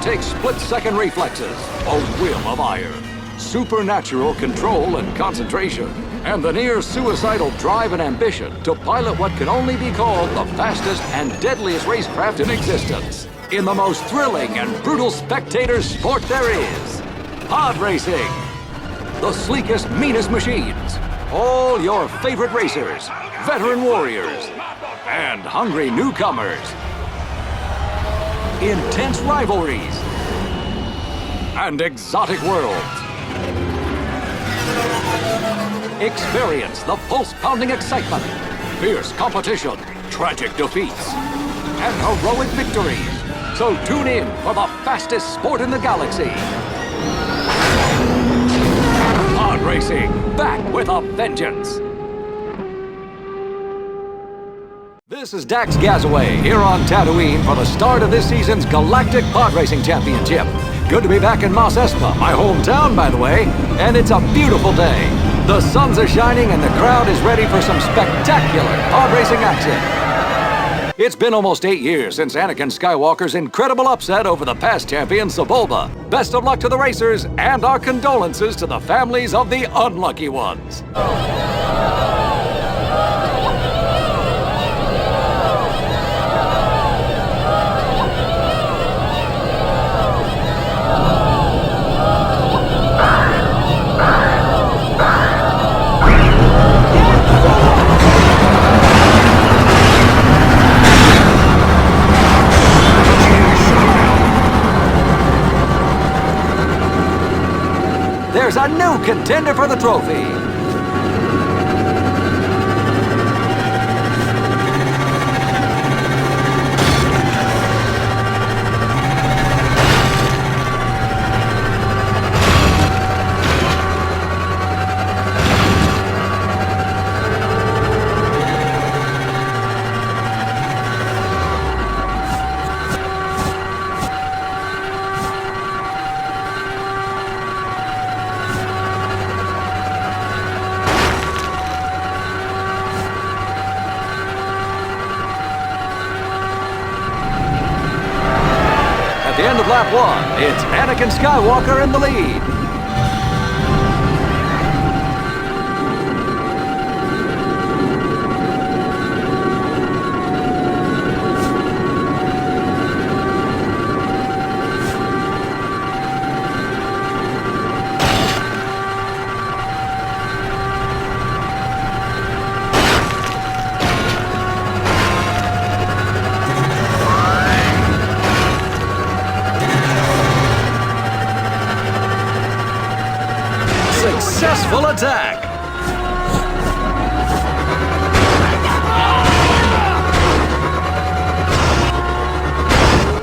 takes split-second reflexes, a will of iron, supernatural control and concentration, and the near-suicidal drive and ambition to pilot what can only be called the fastest and deadliest racecraft in existence, in the most thrilling and brutal spectator sport there is, pod racing. The sleekest, meanest machines, all your favorite racers, veteran warriors, and hungry newcomers. Intense rivalries and exotic worlds. Experience the pulse-pounding excitement, fierce competition, tragic defeats, and heroic victories. So tune in for the fastest sport in the galaxy. Pod racing, back with a vengeance. This is Dax Gazaway here on Tatooine for the start of this season's Galactic Pod Racing Championship. Good to be back in Mos Espa, my hometown, by the way, and it's a beautiful day. The suns are shining and the crowd is ready for some spectacular pod racing action. It's been almost 8 years since Anakin Skywalker's incredible upset over the past champion, Sebulba. Best of luck to the racers, and our condolences to the families of the unlucky ones. There's a new contender for the trophy. At the end of lap 1, it's Anakin Skywalker in the lead. Successful attack!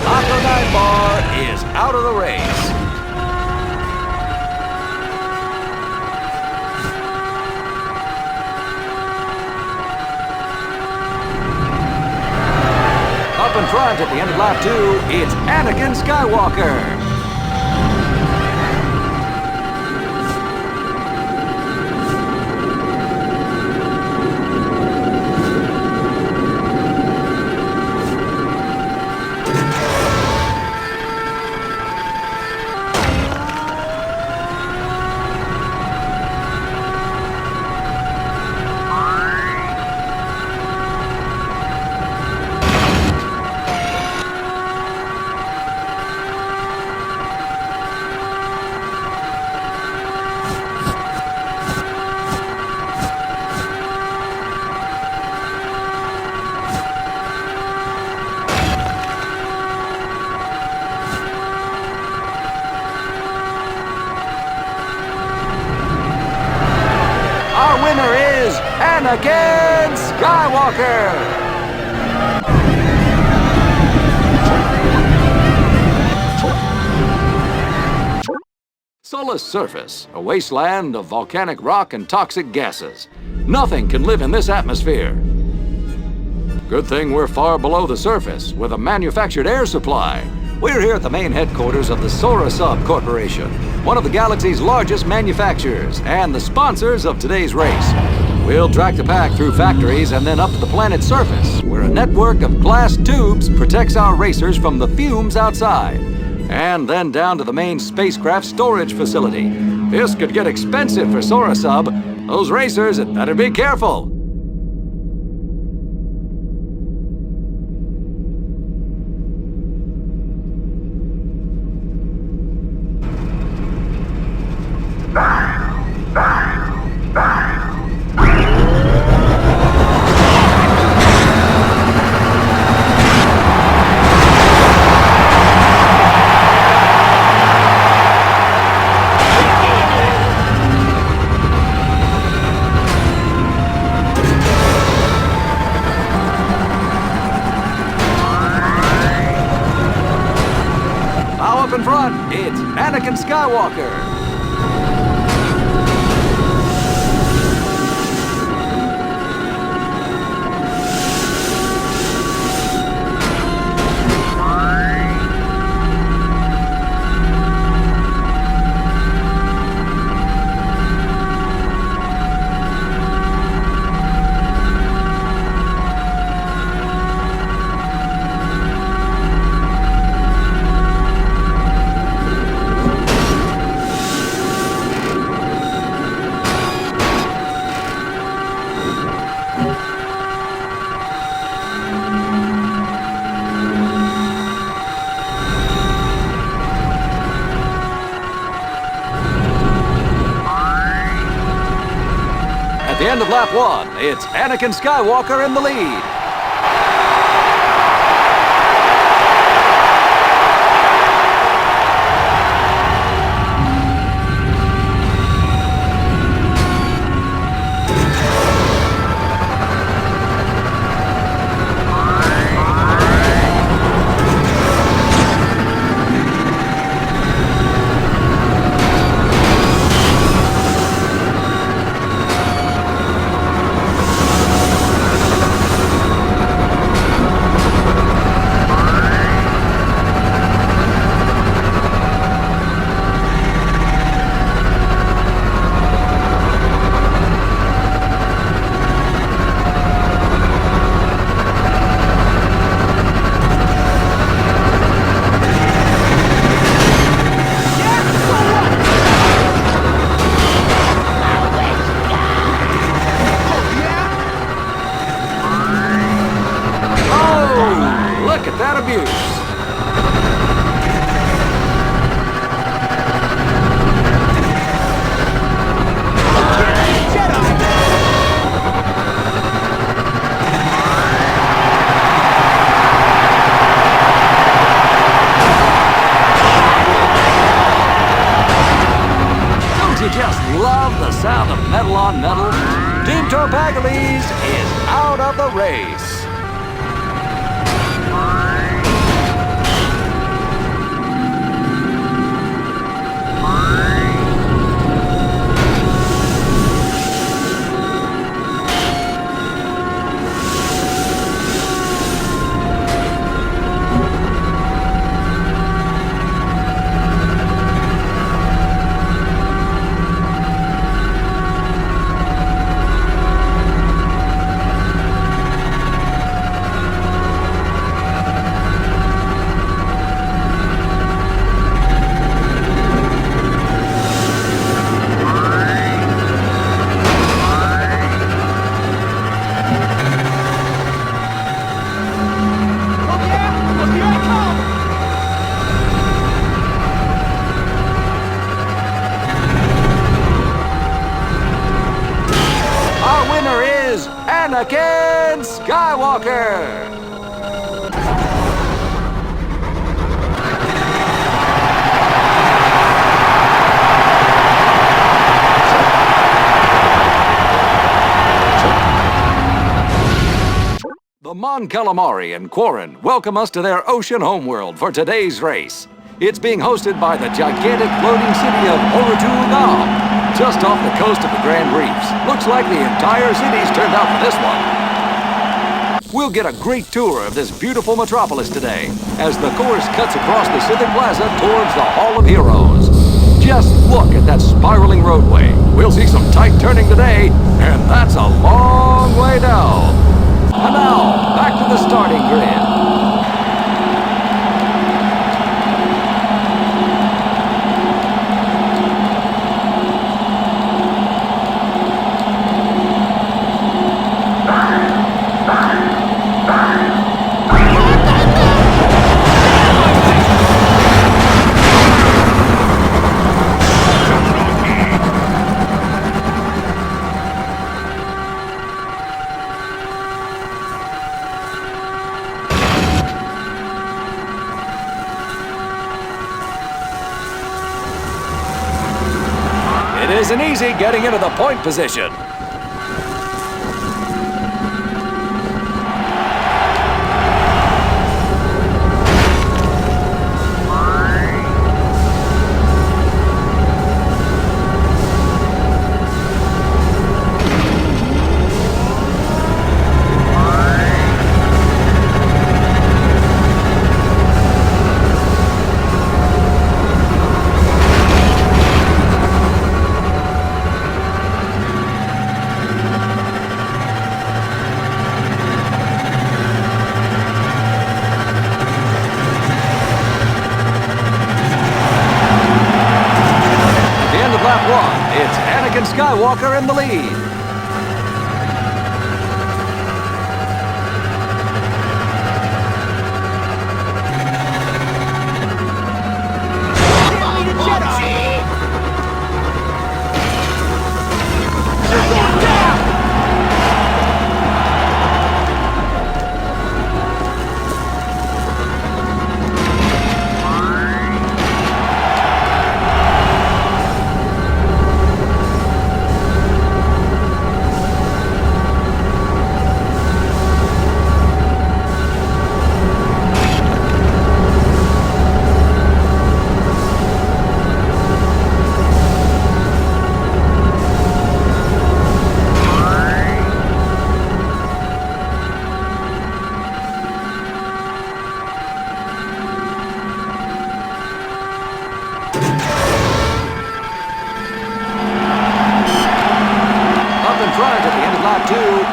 Aqua 9 Bar is out of the race. Up in front at the end of lap 2, it's Anakin Skywalker. Our winner is Anakin Skywalker! Solus surface, a wasteland of volcanic rock and toxic gases. Nothing can live in this atmosphere. Good thing we're far below the surface, with a manufactured air supply. We're here at the main headquarters of the Sorasub Corporation, one of the galaxy's largest manufacturers and the sponsors of today's race. We'll track the pack through factories and then up to the planet's surface, where a network of glass tubes protects our racers from the fumes outside. and then down to the main spacecraft storage facility. This could get expensive for Sora Sub. Those racers had better be careful. Up in front, it's Anakin Skywalker. At the end of lap 1, it's Anakin Skywalker in the lead. Look at that abuse. Don't you just love the sound of metal on metal? Team Torpagales is out of the race. Anakin Skywalker! The Mon Calamari and Quarren welcome us to their ocean homeworld for today's race. It's being hosted by the gigantic floating city of Orutu, just off the coast of the Grand Reefs. Looks like the entire city's turned out for this one. We'll get a great tour of this beautiful metropolis today, as the course cuts across the Civic Plaza towards the Hall of Heroes. Just look at that spiraling roadway. We'll see some tight turning today, and that's a long way down. And now, back to the starting grid. isn't easy getting into the point position. Skywalker in the lead.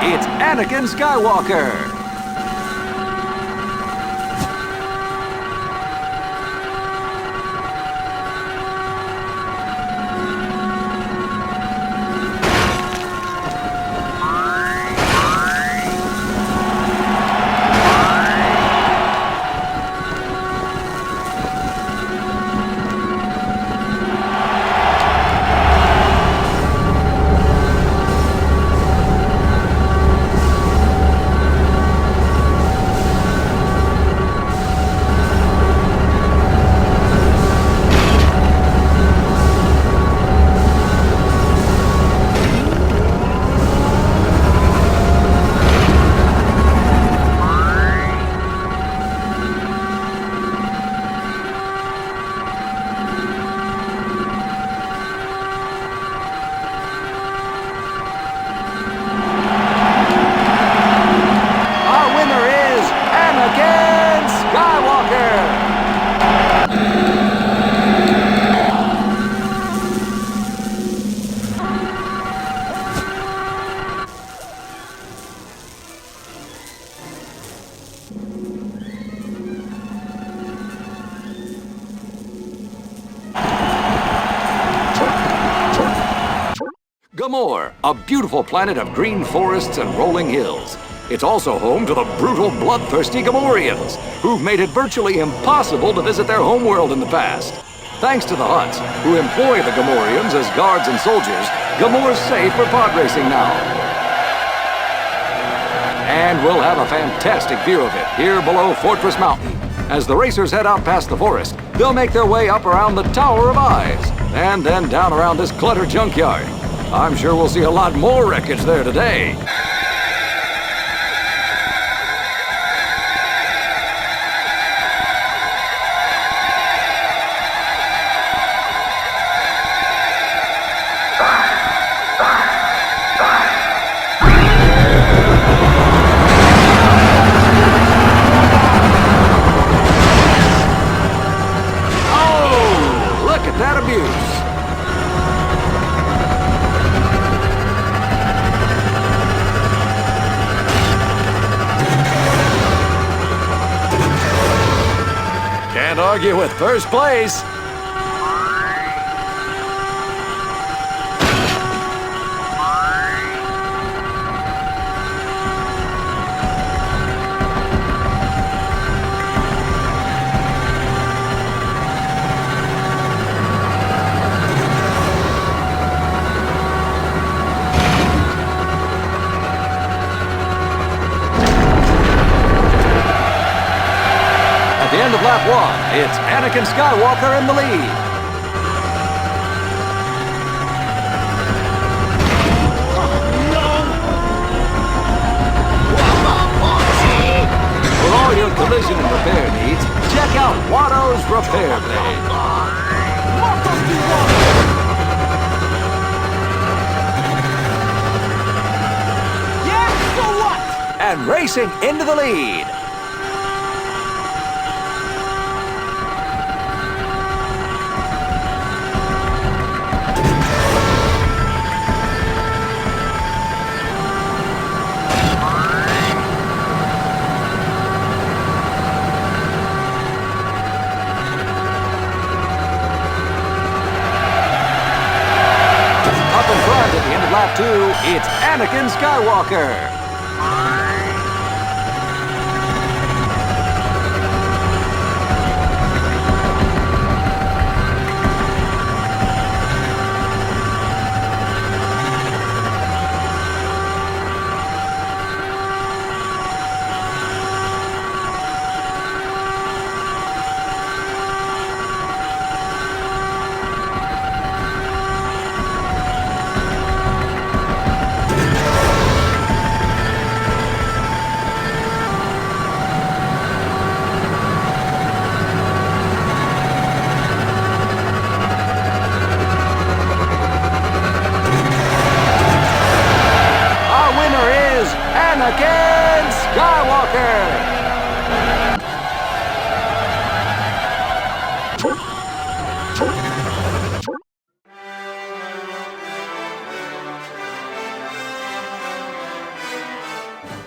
It's Anakin Skywalker. Gamor, a beautiful planet of green forests and rolling hills. It's also home to the brutal, bloodthirsty Gamorreans, who've made it virtually impossible to visit their homeworld in the past. Thanks to the Hutts, who employ the Gamorreans as guards and soldiers, Gamor's safe for pod racing now. And we'll have a fantastic view of it here below Fortress Mountain. As the racers head out past the forest, they'll make their way up around the Tower of Eyes, and then down around this cluttered junkyard. I'm sure we'll see a lot more wreckage there today. Oh, look at that abuse. Can't argue with first place. At the end of lap one, it's Anakin Skywalker in the lead. collision and repair needs, check out Watto's Repair Blade. Yeah, so what? And racing into the lead. Up in front at the end of lap 2, it's Anakin Skywalker. Anakin